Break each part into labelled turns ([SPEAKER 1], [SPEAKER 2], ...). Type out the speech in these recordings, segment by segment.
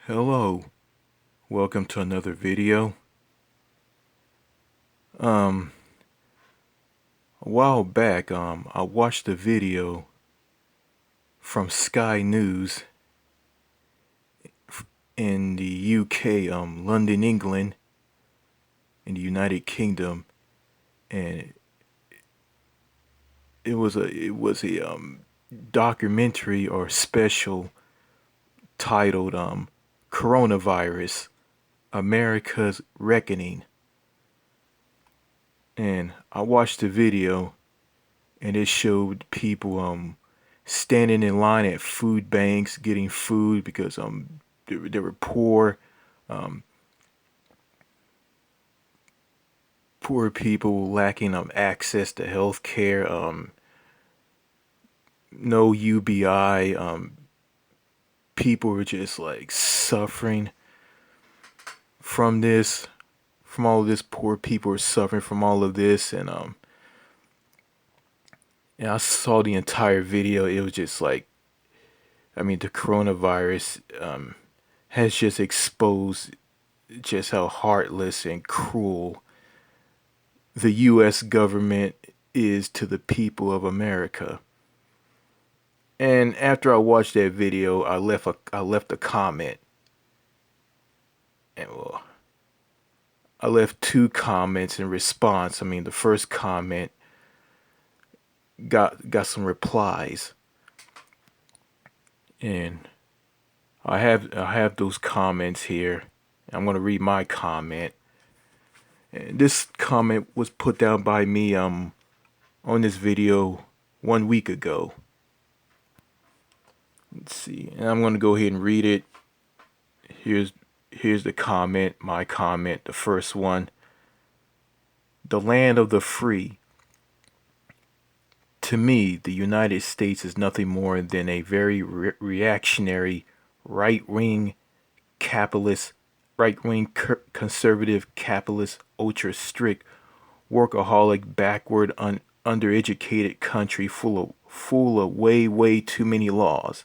[SPEAKER 1] Hello, welcome to another video. Um, a while back, I watched a video from Sky News in the UK, London, England, in the United Kingdom, and it was a documentary or special titled "Coronavirus: America's Reckoning." And I watched the video, and it showed people standing in line at food banks getting food because they were poor, um poor people lacking access to health care, no UBI, people were just like suffering from this, from all of this. Poor people were suffering from all of this, and I saw the entire video. It was just like, I mean, the coronavirus has just exposed just how heartless and cruel the US government is to the people of America. And after I watched that video, I left a comment. And well, I left two comments in response. I mean, the first comment got some replies, and I have those comments here. I'm going to read my comment. And this comment was put down by me on this video 1 week ago. Let's see. And I'm going to go ahead and read it. Here's here's the comment, my comment, the first one. The land of the free. To me, the United States is nothing more than a very reactionary, right-wing capitalist, right-wing conservative capitalist, ultra strict, workaholic, backward, undereducated country full of way too many laws.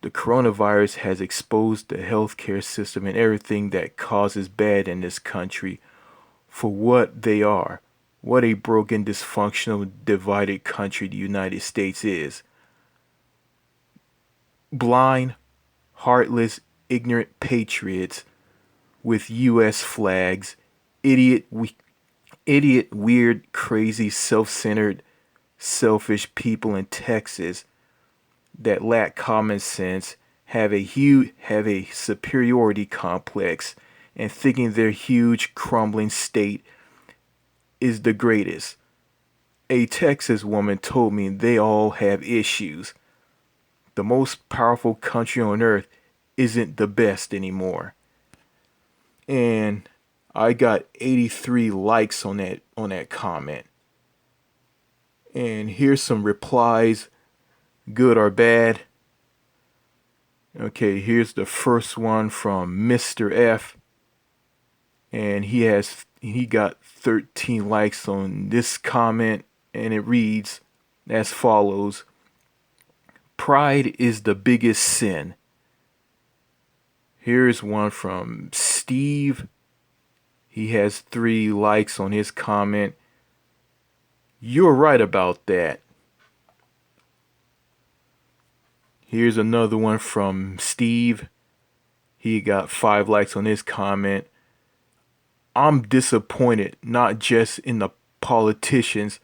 [SPEAKER 1] The coronavirus has exposed the healthcare system and everything that causes bad in this country for what they are. What a broken, dysfunctional, divided country the United States is. Blind, heartless, ignorant patriots with US flags, idiot, weird, crazy, self-centered, selfish people in Texas that lack common sense, have a superiority complex, and thinking their huge crumbling state is the greatest. A Texas woman told me they all have issues. The most powerful country on earth isn't the best anymore. And I got 83 likes on that comment. And here's some replies, good or bad. Okay, here's the first one from Mr. F. And he got 13 likes on this comment, and it reads as follows: Pride is the biggest sin. Here's one from Steve. He has 3 likes on his comment. You're right about that. Here's another one from Steve. He got 5 likes on his comment. I'm disappointed not just in the politicians,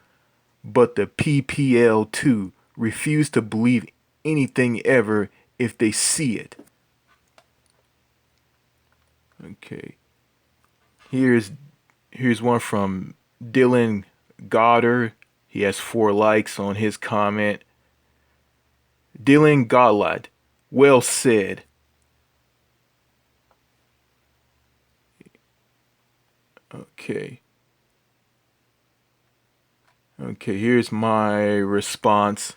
[SPEAKER 1] but the PPL too. Refuse to believe anything ever if they see it. Okay. Here's here's one from Dylan Goddard. He has 4 likes on his comment. Dylan Goddard, well said. Okay. Okay, here's my response.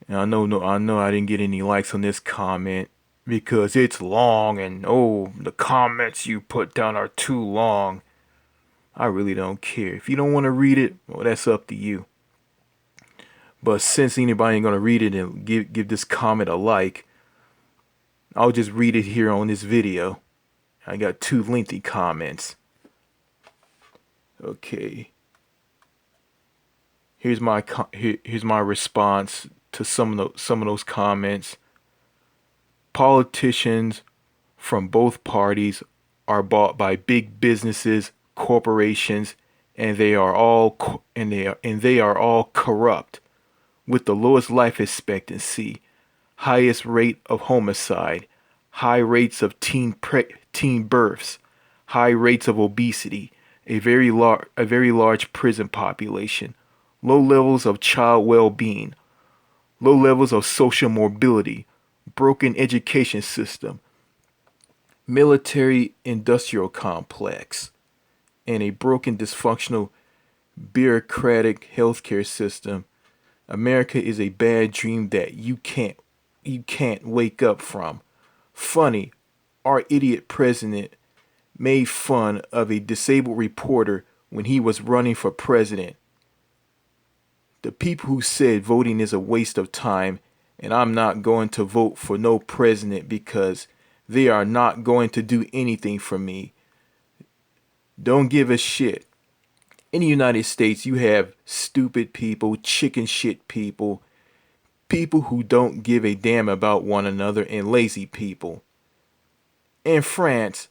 [SPEAKER 1] And I know I didn't get any likes on this comment because it's long, and oh, the comments you put down are too long. I really don't care. If you don't want to read it, well, that's up to you. But since anybody ain't gonna read it and give this comment a like, I'll just read it here on this video. I got two lengthy comments. Okay. Here's my response to some of those comments. Politicians from both parties are bought by big businesses, corporations, and they are all corrupt, with the lowest life expectancy, highest rate of homicide, high rates of teen births, high rates of obesity, a very large prison population, low levels of child well-being, low levels of social mobility, broken education system, military industrial complex, and a broken dysfunctional bureaucratic healthcare system. America is a bad dream that you can't wake up from. Funny, our idiot president made fun of a disabled reporter when he was running for president. The people who said voting is a waste of time and I'm not going to vote for no president because they are not going to do anything for me. Don't give a shit. In the United States, you have stupid people, chicken shit people, people who don't give a damn about one another, and lazy people. In France,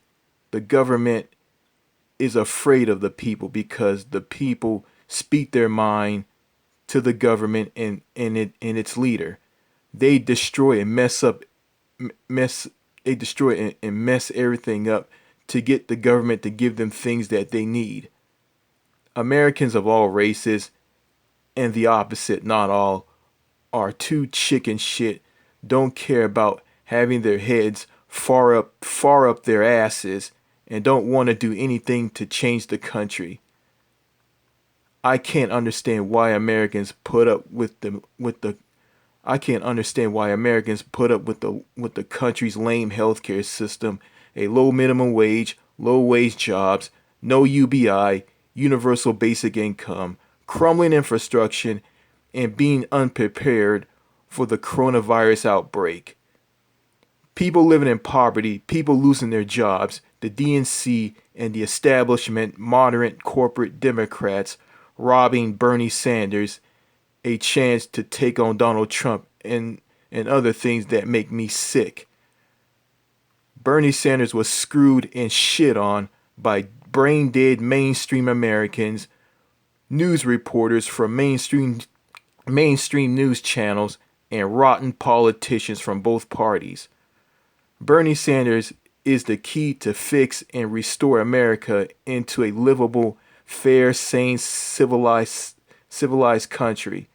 [SPEAKER 1] the government is afraid of the people because the people speak their mind to the government and its leader. They destroy and mess they destroy and mess everything up to get the government to give them things that they need. Americans of all races and the opposite, not all, are too chicken shit, don't care about having their heads far up their asses, and don't want to do anything to change the country. I can't understand why Americans put up with the I can't understand why Americans put up with the country's lame healthcare system, a low minimum wage, low wage jobs, no UBI, universal basic income, crumbling infrastructure, and being unprepared for the coronavirus outbreak. People living in poverty, people losing their jobs, the DNC and the establishment moderate corporate Democrats robbing Bernie Sanders a chance to take on Donald Trump and other things that make me sick. Bernie Sanders was screwed and shit on by brain dead mainstream Americans, news reporters from mainstream news channels, and rotten politicians from both parties. Bernie Sanders is the key to fix and restore America into a livable, fair, sane, civilized country.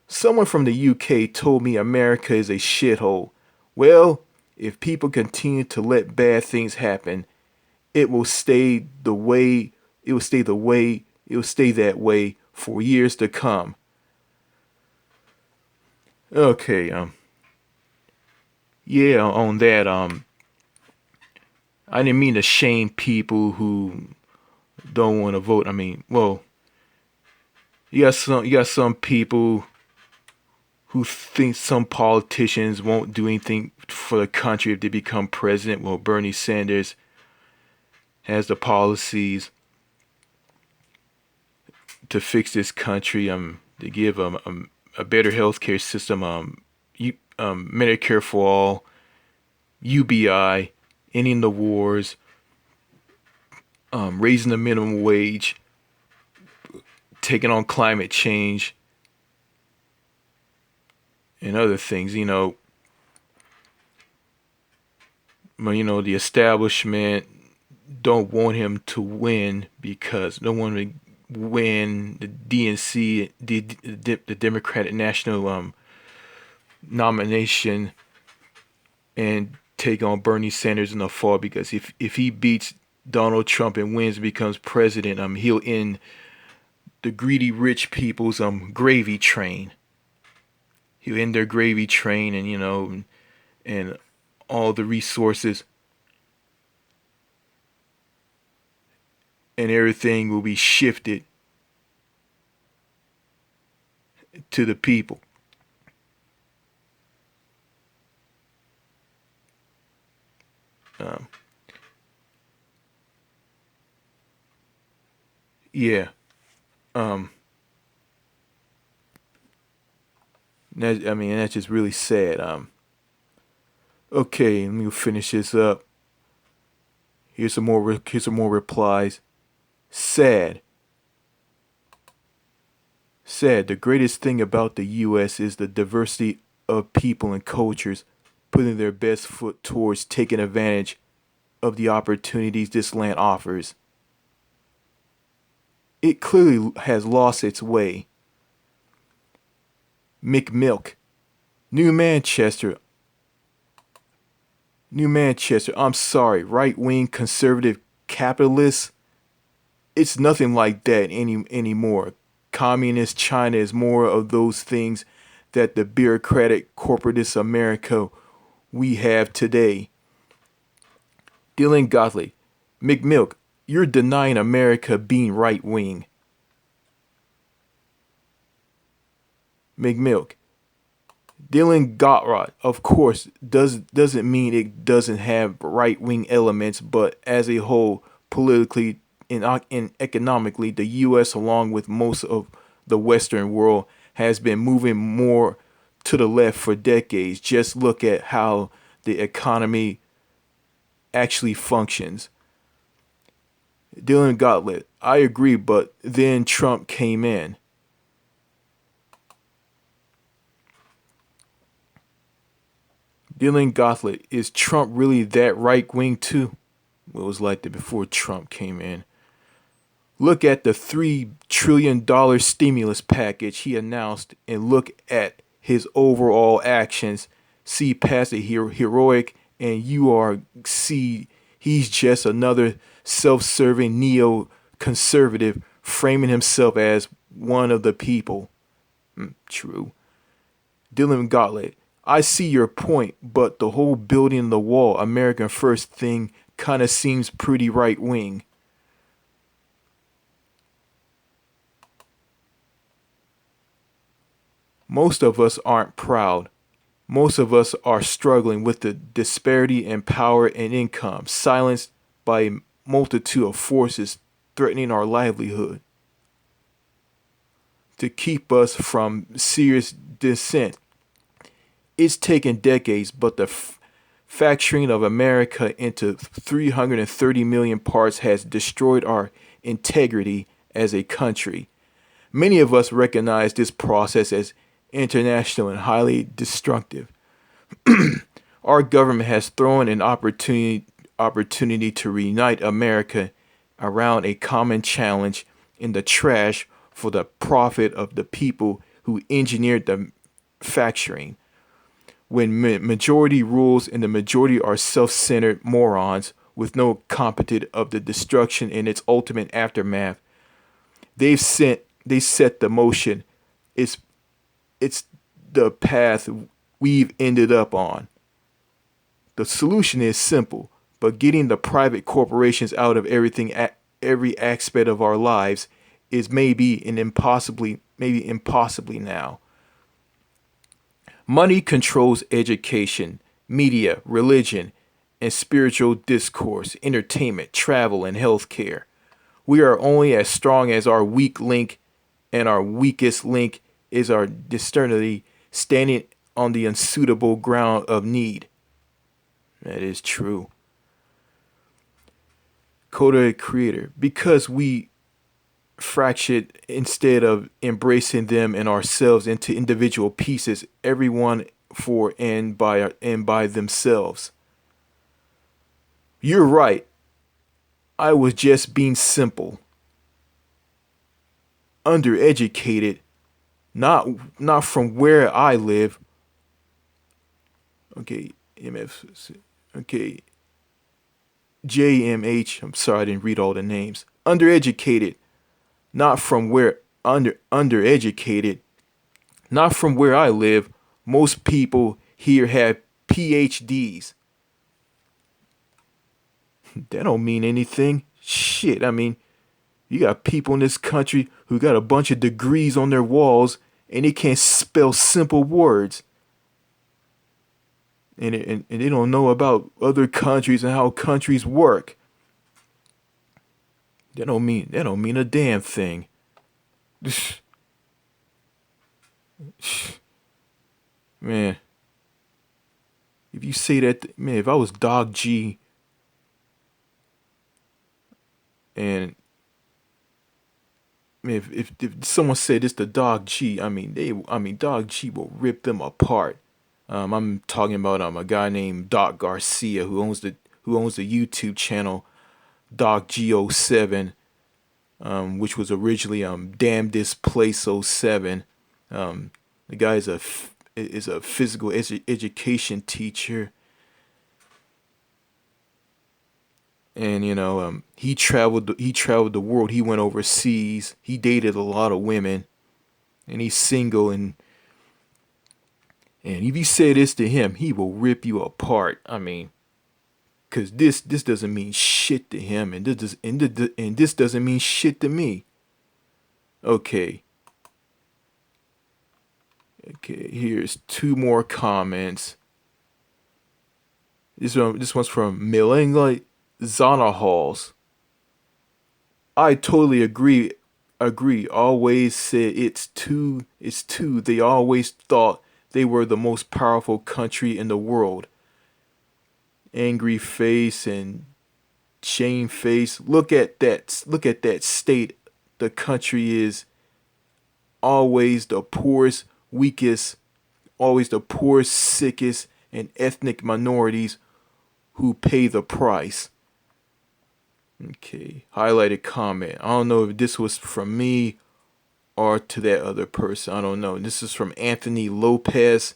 [SPEAKER 1] Someone from the UK told me America is a shithole. Well, if people continue to let bad things happen, it will stay the way it will stay that way for years to come. Okay, yeah, on that, I didn't mean to shame people who don't want to vote. I mean, well, you got some people who think some politicians won't do anything for the country if they become president. Well, Bernie Sanders has the policies to fix this country, to give a better healthcare system, Medicare for all, UBI, ending the wars, raising the minimum wage, taking on climate change, and other things. The establishment don't want him to win because no one would win the DNC, the Democratic National nomination, and take on Bernie Sanders in the fall, because if he beats Donald Trump and wins and becomes president, he'll end the greedy rich people's gravy train. He'll end their gravy train, and and all the resources and everything will be shifted to the people. Um, yeah. Um, that's just really sad. Okay, let me finish this up. Here's some more replies. Sad. Sad. The greatest thing about the U.S. is the diversity of people and cultures putting their best foot towards taking advantage of the opportunities this land offers. It clearly has lost its way. McMilk. New Manchester. New Manchester. I'm sorry. Right wing conservative capitalists. It's nothing like that anymore. Communist China is more of those things that the bureaucratic corporatist America we have today. Dylan Gottlieb. McMilk, you're denying America being right wing. McMilk. Dylan Gottrod, of course, doesn't mean it doesn't have right wing elements, but as a whole, politically and economically, the U.S., along with most of the Western world, has been moving more to the left for decades. Just look at how the economy actually functions. Dylan Gottlieb, I agree, but then Trump came in. Dylan Gottlieb, is Trump really that right wing too? Well, it was like that before Trump came in. Look at the $3 trillion stimulus package he announced and look at his overall actions. See past the heroic, and you are see he's just another self-serving neo-conservative framing himself as one of the people. True. Dylan Gottlieb, I see your point, but the whole building the wall, American First thing kind of seems pretty right wing. Most of us aren't proud. Most of us are struggling with the disparity in power and income, silenced by a multitude of forces threatening our livelihood. To keep us from serious dissent, it's taken decades, but the fracturing of America into 330 million parts has destroyed our integrity as a country. Many of us recognize this process as international and highly destructive. Our government has thrown an opportunity to reunite America around a common challenge in the trash for the profit of the people who engineered the fracturing. When majority rules and the majority are self-centered morons with no competent of the destruction in its ultimate aftermath, they set the motion. It's it's the path we've ended up on. The solution is simple, but getting the private corporations out of every aspect of our lives is maybe impossibly now. Money controls education, media, religion, and spiritual discourse, entertainment, travel, and healthcare. We are only as strong as our weak link, and our weakest link is our discernity standing on the unsuitable ground of need. That is true. Coda creator. Because we fractured instead of embracing them and ourselves into individual pieces, everyone for and by themselves. You're right. I was just being simple. Undereducated. Not from where I live. Okay, MF. Okay, JMH. I'm sorry I didn't read all the names. Undereducated. Not from where undereducated. Not from where I live. Most people here have PhDs. That don't mean anything. Shit, I mean, you got people in this country who got a bunch of degrees on their walls and they can't spell simple words. and they don't know about other countries and how countries work. They don't mean a damn thing. Man, if you say that, man, if I was Dog G and man, if someone said it's the Dog G, I mean Dog G will rip them apart. I'm talking about a guy named Doc Garcia who owns the YouTube channel Doc G07, which was originally Damn This Place '07. The guy is a physical education teacher, and he traveled the world. He went overseas. He dated a lot of women, and he's single. And if you say this to him, he will rip you apart. I mean, cause this doesn't mean shit to him, and this doesn't mean shit to me. Okay, okay. Here's two more comments. This one's from Melengla Zonahals. I totally agree. Agree. Always said it's two. It's two. They always thought they were the most powerful country in the world. Angry face and shame face. Look at that. Look at that state. The country is always the poorest, weakest, always the poorest, sickest, and ethnic minorities who pay the price. Okay, highlighted comment. I don't know if this was from me or to that other person. I don't know. This is from Anthony Lopez.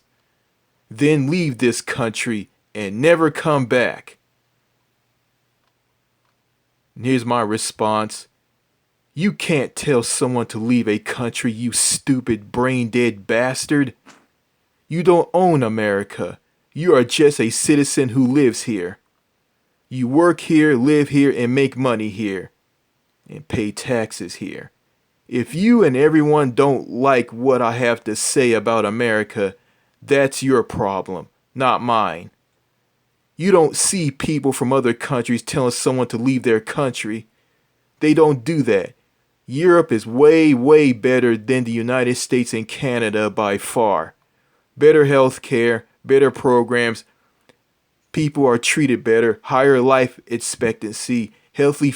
[SPEAKER 1] Then leave this country and never come back. And here's my response. You can't tell someone to leave a country, you stupid brain dead bastard. You don't own America. You are just a citizen who lives here. You work here, live here, and make money here, and pay taxes here. If you and everyone don't like what I have to say about America, that's your problem, not mine. You don't see people from other countries telling someone to leave their country. They don't do that. Europe is way, way better than the United States and Canada by far. Better health care, better programs, people are treated better, higher life expectancy, healthy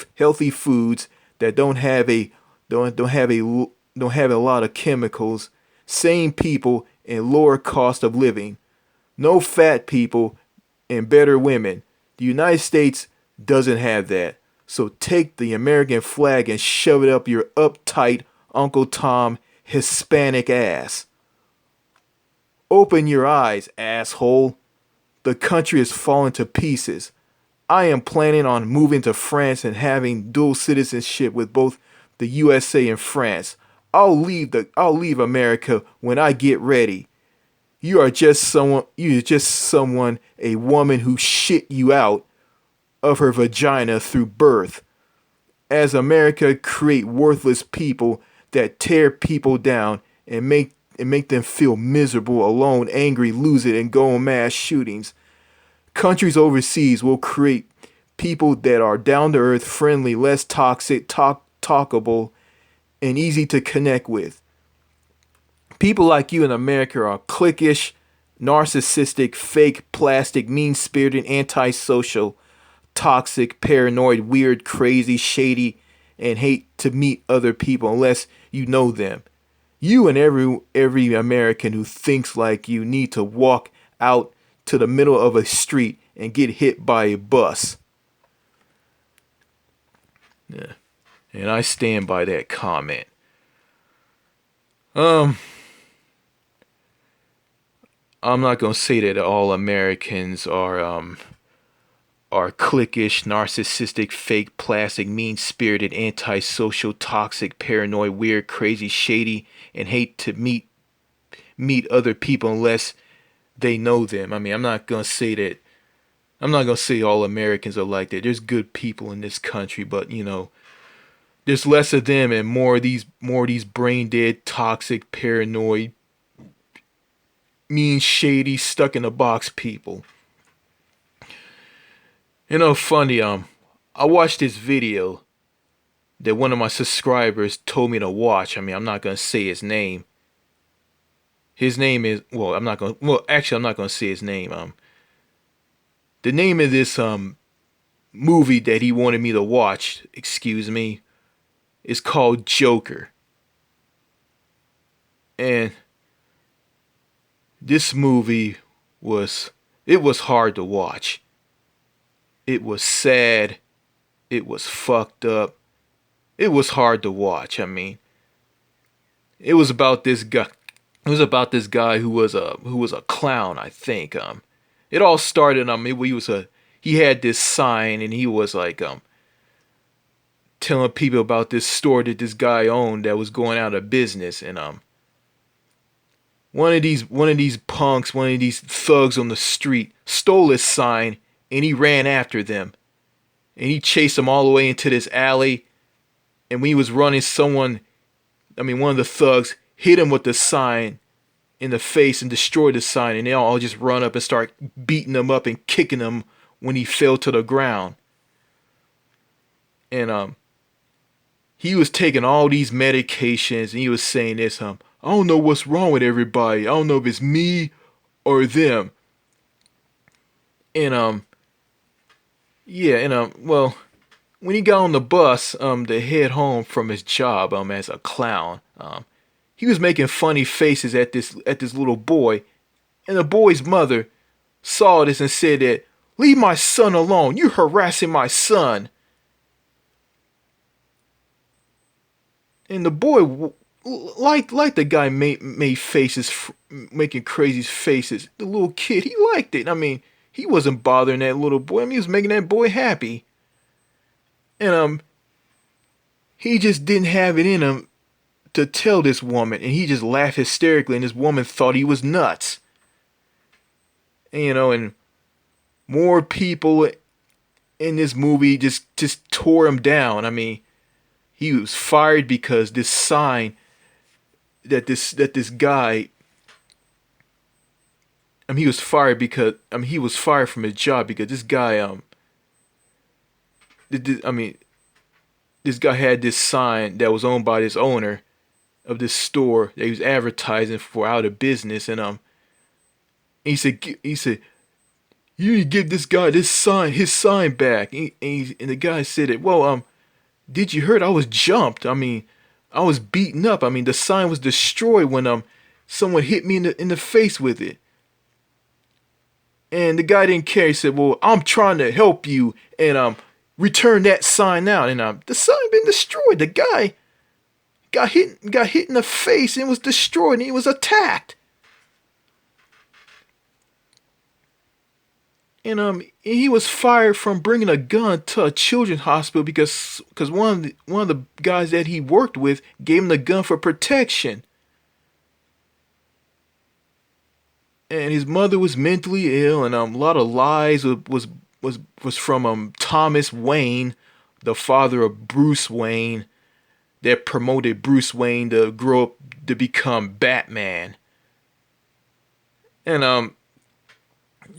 [SPEAKER 1] foods that don't have a lot of chemicals, same people and lower cost of living. No fat people and better women. The United States doesn't have that. So take the American flag and shove it up your uptight Uncle Tom Hispanic ass. Open your eyes, asshole. The country is falling to pieces. I am planning on moving to France and having dual citizenship with both the USA and France. I'll leave America when I get ready. You are just someone, a woman who shit you out of her vagina through birth. As America create worthless people that tear people down and make them feel miserable, alone, angry, lose it, and go on mass shootings. Countries overseas will create people that are down to earth, friendly, less toxic, talkable, and easy to connect with. People like you in America are cliquish, narcissistic, fake, plastic, mean spirited, antisocial, toxic, paranoid, weird, crazy, shady, and hate to meet other people unless you know them. You and every American who thinks like you need to walk out to the middle of a street and get hit by a bus. Yeah. And I stand by that comment. Um, I'm not gonna say that all Americans are cliquish, narcissistic, fake, plastic, mean-spirited, antisocial, toxic, paranoid, weird, crazy, shady, and hate to meet other people unless they know them. I mean, I'm not gonna say that. I'm not gonna say all Americans are like that. There's good people in this country, but there's less of them and more of these brain dead, toxic, paranoid, mean, shady, stuck in a box people. Funny, I watched this video that one of my subscribers told me to watch. I mean, I'm not gonna say his name. His name is, well, I'm not gonna say his name. The name of this movie that he wanted me to watch, excuse me, is called Joker. And this movie was it was hard to watch. It was sad, it was fucked up. It was hard to watch. I mean, it was about this guy. It was about this guy who was a clown, I think. It all started. He had this sign and he was like telling people about this store that this guy owned that was going out of business. And one of these punks, one of these thugs on the street stole his sign and he ran after them and he chased them all the way into this alley. And when he was running, one of the thugs hit him with the sign in the face and destroyed the sign, and they all just run up and start beating him up and kicking him when he fell to the ground. And he was taking all these medications and he was saying this, I don't know what's wrong with everybody. I don't know if it's me or them. And yeah, and well, when he got on the bus to head home from his job as a clown, he was making funny faces at this little boy, and the boy's mother saw this and said that, "Leave my son alone. You're harassing my son." And the boy, like the guy made faces, making crazy faces. The little kid, he liked it. I mean, he wasn't bothering that little boy. I mean, he was making that boy happy. And he just didn't have it in him to tell this woman, and he just laughed hysterically, and this woman thought he was nuts. And more people in this movie just tore him down. I mean, he was fired because this sign that this guy. He was fired because he was fired from his job because this guy this guy had this sign that was owned by this owner of this store that he was advertising for out of business, and he said you need to give this guy his sign back. And the guy said it. Well, did you heard I was jumped? I mean, I was beaten up. I mean, the sign was destroyed when someone hit me in the face with it. And the guy didn't care. He said, "Well, I'm trying to help you and return that sign out." And the sign been destroyed. The guy got hit in the face and was destroyed and he was attacked. And he was fired from bringing a gun to a children's hospital because one of the guys that he worked with gave him the gun for protection. And his mother was mentally ill, and a lot of lies was from Thomas Wayne, the father of Bruce Wayne, that promoted Bruce Wayne to grow up to become Batman. And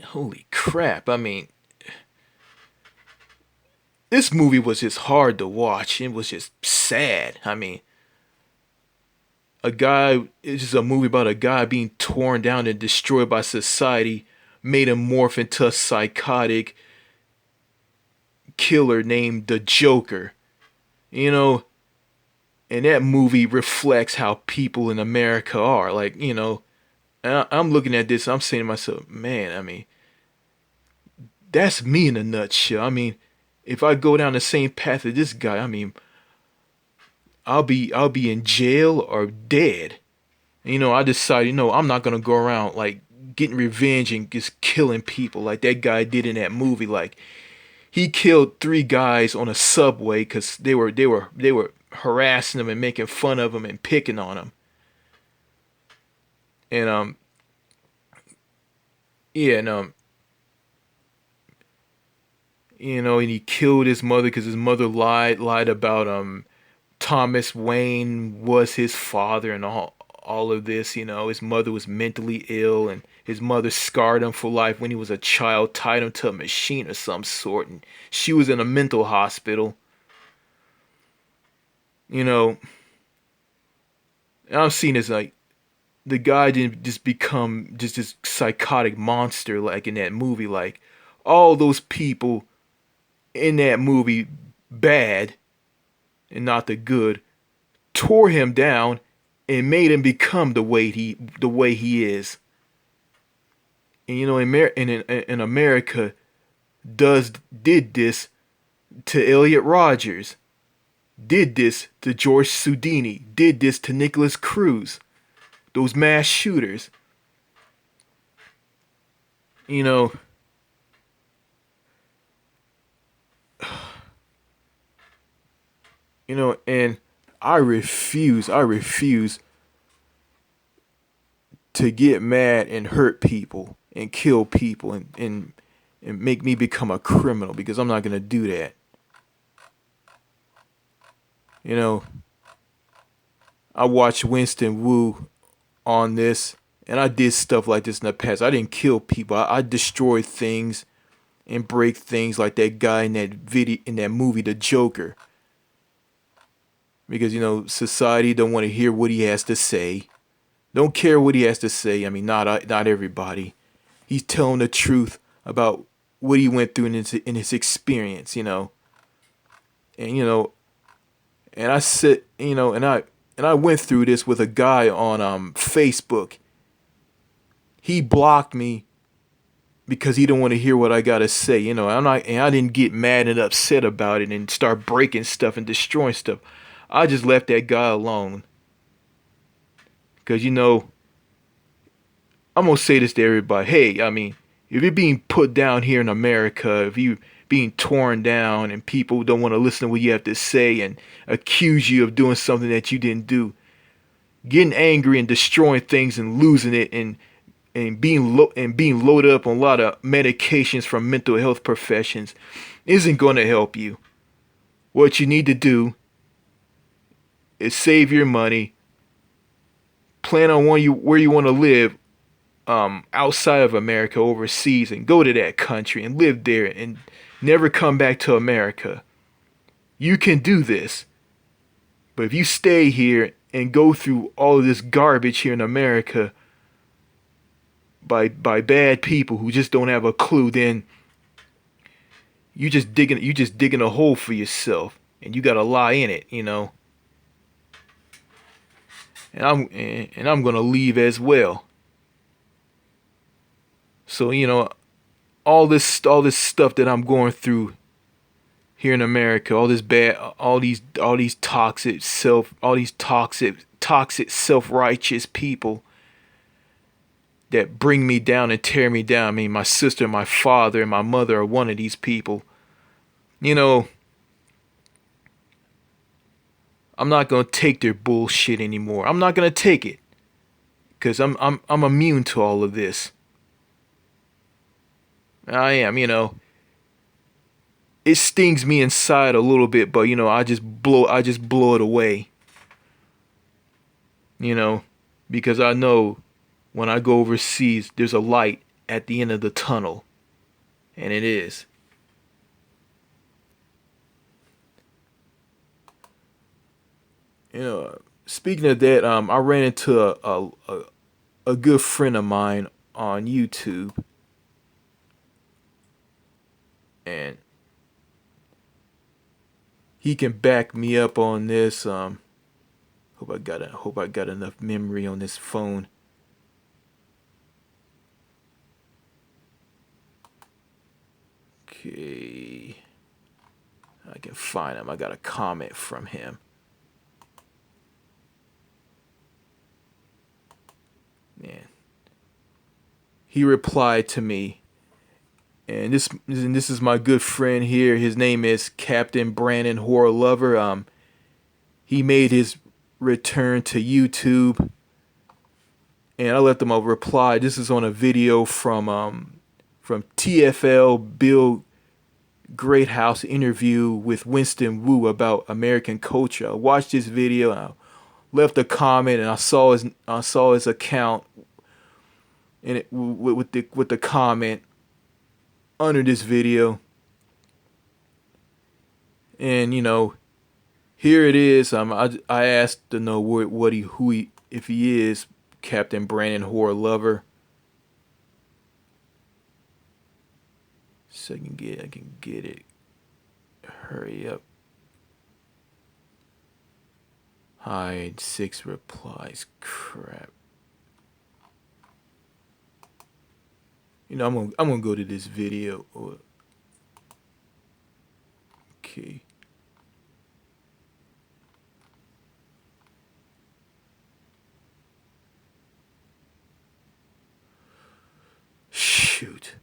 [SPEAKER 1] holy crap! I mean, this movie was just hard to watch. It was just sad. I mean, it's just a movie about a guy being torn down and destroyed by society, made him morph into a psychotic killer named the Joker. You know, and that movie reflects how people in America are. Like, and I'm looking at this, I'm saying to myself, man, I mean, that's me in a nutshell. I mean, if I go down the same path as this guy, I mean, I'll be in jail or dead. I decided, I'm not gonna go around like getting revenge and just killing people like that guy did in that movie. Like, he killed 3 guys on a subway because they were harassing him and making fun of him and picking on him. And yeah, and and he killed his mother because his mother lied about Thomas Wayne was his father and all of this. His mother was mentally ill, and his mother scarred him for life when he was a child, tied him to a machine of some sort, and she was in a mental hospital. You know, and I'm seeing as like the guy didn't just become just this psychotic monster like in that movie. Like all those people in that movie, bad and not the good, tore him down and made him become the way he is. And in America did this to Elliot Rodgers, did this to George Soudini, did this to Nicholas Cruz, those mass shooters. You know, and I refuse to get mad and hurt people and kill people and make me become a criminal because I'm not gonna do that. You know, I watched Winston Wu on this, and I did stuff like this in the past. I didn't kill people. I destroyed things and break things like that guy in that movie, The Joker, because society don't want to hear what he has to say. Don't care what he has to say. I mean, not everybody. He's telling the truth about what he went through in his experience. And and I said, and I went through this with a guy on Facebook. He blocked me because he don't want to hear what I gotta say. And I didn't get mad and upset about it and start breaking stuff and destroying stuff. I just left that guy alone. Because I'm gonna say this to everybody. Hey, I mean, if you're being put down here in America, if you being torn down and people don't want to listen to what you have to say and accuse you of doing something that you didn't do, getting angry and destroying things and losing it and being loaded up on a lot of medications from mental health professions isn't going to help you. What you need to do is save your money, plan on where you want to live, outside of America, overseas, and go to that country and live there and never come back to America. You can do this. But if you stay here and go through all of this garbage here in America by bad people who just don't have a clue, then you just digging a hole for yourself, and you gotta lie in it. And I'm gonna leave as well. So all this stuff that I'm going through here in America, all these toxic self-righteous people that bring me down and tear me down. I mean, my sister, my father, and my mother are one of these people. I'm not gonna take their bullshit anymore. I'm not gonna take it because I'm immune to all of this. I am. It stings me inside a little bit, but I just blow it away. Because I know when I go overseas, there's a light at the end of the tunnel, and it is. Speaking of that, I ran into a good friend of mine on YouTube, and he can back me up on this. Hope I got enough memory on this phone. Okay, I can find him. I got a comment from him. Man, he replied to me, and this is my good friend here. His name is Captain Brandon Horror Lover. He made his return to YouTube, and I left him a reply. This is on a video from TFL Bill Greathouse interview with Winston Wu about American culture. I watched this video and I left a comment, and I saw his account, and with the comment under this video, and here it is. I asked to know what he who he if he is Captain Brandon Whore Lover. So I can get it. Hurry up. Hide 6 replies. Crap. I'm gonna go to this video. Okay. Shoot.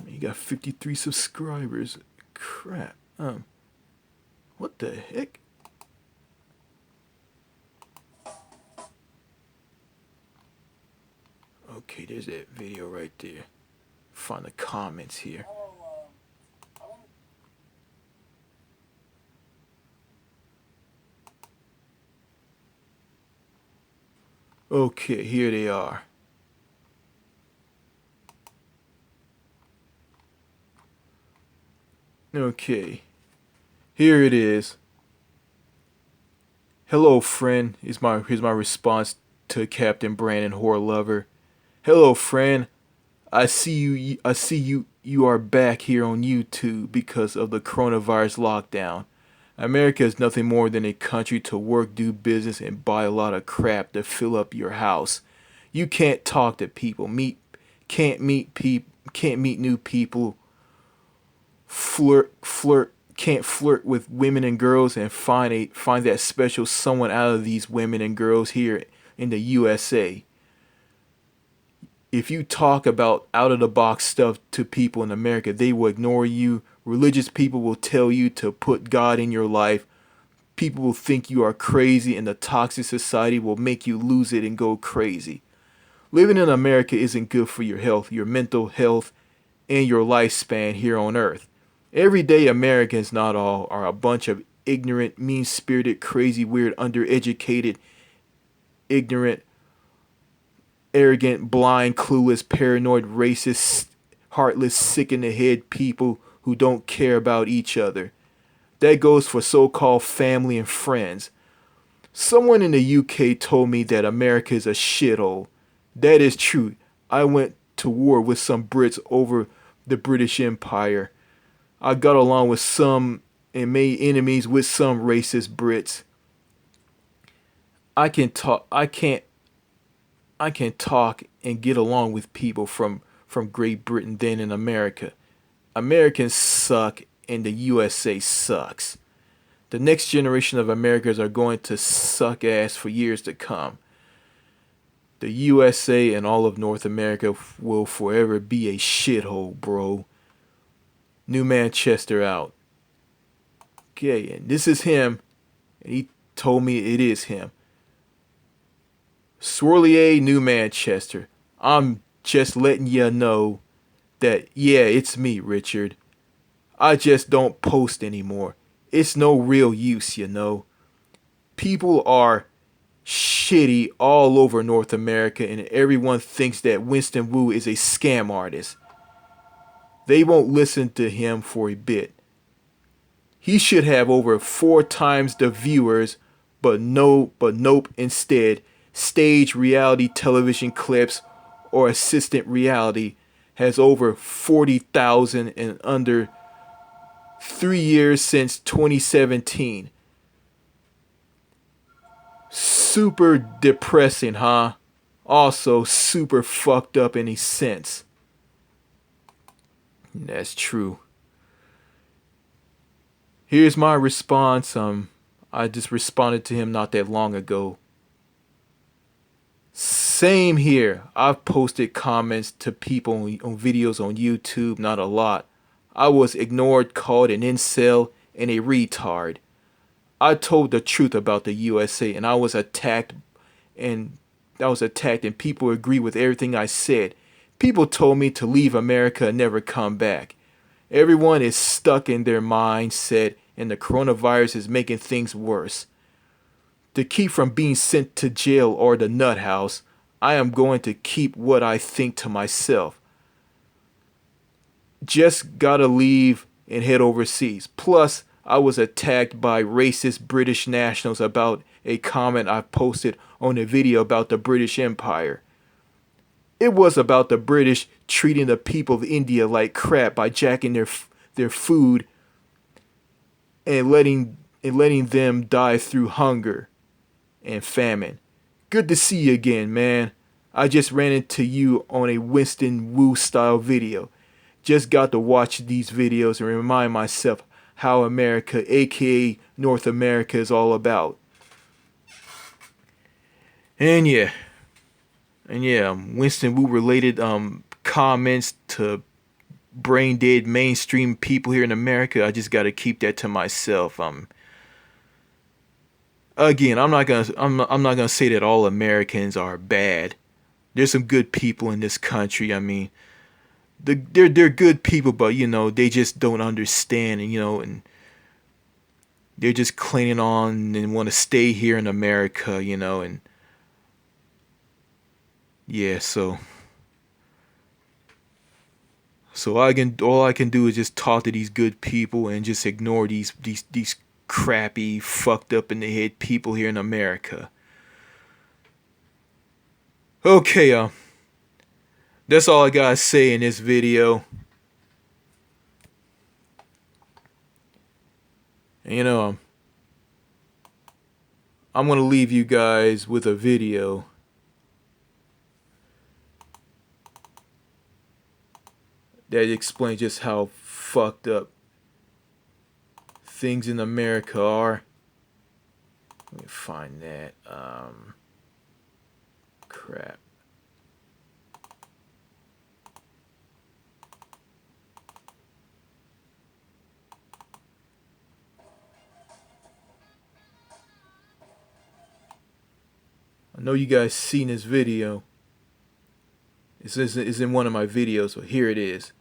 [SPEAKER 1] You got 53 subscribers. Crap. What the heck? Okay, there's that video right there. Find the comments here. Okay, here they are. Okay, here it is. Hello, friend. Here's my response to Captain Brandon Whore Lover. Hello, friend. I see you. I see you. You are back here on YouTube because of the coronavirus lockdown. America is nothing more than a country to work, do business, and buy a lot of crap to fill up your house. You can't talk to people, can't meet new people, can't flirt with women and girls, and find that special someone out of these women and girls here in the USA. If you talk about out of the box stuff to people in America, they will ignore you. Religious people will tell you to put God in your life. People will think you are crazy, and the toxic society will make you lose it and go crazy. Living in America isn't good for your health, your mental health, and your lifespan here on earth. Everyday Americans, not all, are a bunch of ignorant, mean-spirited, crazy, weird, undereducated, ignorant, arrogant, blind, clueless, paranoid, racist, heartless, sick in the head people who don't care about each other. That goes for so-called family and friends. Someone in the UK told me that America is a shithole. That is true. I went to war with some Brits over the British Empire. I got along with some and made enemies with some racist Brits. I can talk and get along with people from Great Britain than in America. Americans suck and the USA sucks. The next generation of Americans are going to suck ass for years to come. The USA and all of North America will forever be a shithole, bro. New Manchester out. Okay, and this is him. And he told me it is him. Swirlier, New Manchester. I'm just letting you know that, yeah, it's me, Richard. I just don't post anymore. It's no real use, you know. People are shitty all over North America, and everyone thinks that Winston Wu is a scam artist. They won't listen to him for a bit. He should have over 4 times the viewers, but nope, instead, stage reality television clips or assistant reality has over 40,000 in under 3 years since 2017. Super depressing, huh? Also super fucked up in a sense. That's true. Here's my response. I just responded to him not that long ago. Same here. I've posted comments to people on videos on YouTube, not a lot. I was ignored, called an incel, and a retard. I told the truth about the USA, and I was attacked, and people agree with everything I said. People told me to leave America and never come back. Everyone is stuck in their mindset, and the coronavirus is making things worse. To keep from being sent to jail or the nut house, I am going to keep what I think to myself. Just gotta leave and head overseas. Plus, I was attacked by racist British nationals about a comment I posted on a video about the British Empire. It was about the British treating the people of India like crap by jacking their food and letting them die through hunger and famine. Good to see you again, man. I just ran into you on a Winston Wu style video. Just got to watch these videos and remind myself how America, aka North America, is all about. And yeah, Winston Wu related comments to brain dead mainstream people here in America. I just got to keep that to myself. Again, I'm not gonna say that all Americans are bad. There's some good people in this country. I mean, they're good people, but they just don't understand, and they're just clinging on and want to stay here in America, and yeah, so all I can do is just talk to these good people and just ignore these crappy, fucked up in the head people here in America. Okay, that's all I gotta say in this video. And, I'm gonna leave you guys with a video that explains just how fucked up things in America are. Let me find that. Crap. I know you guys seen this video. It's in one of my videos, so here it is.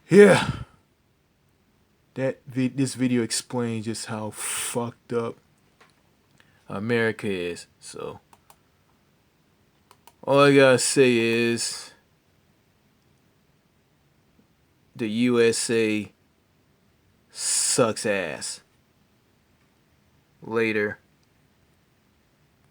[SPEAKER 1] Yeah, this video explains just how fucked up America is. So all I gotta say is the USA sucks ass. Later.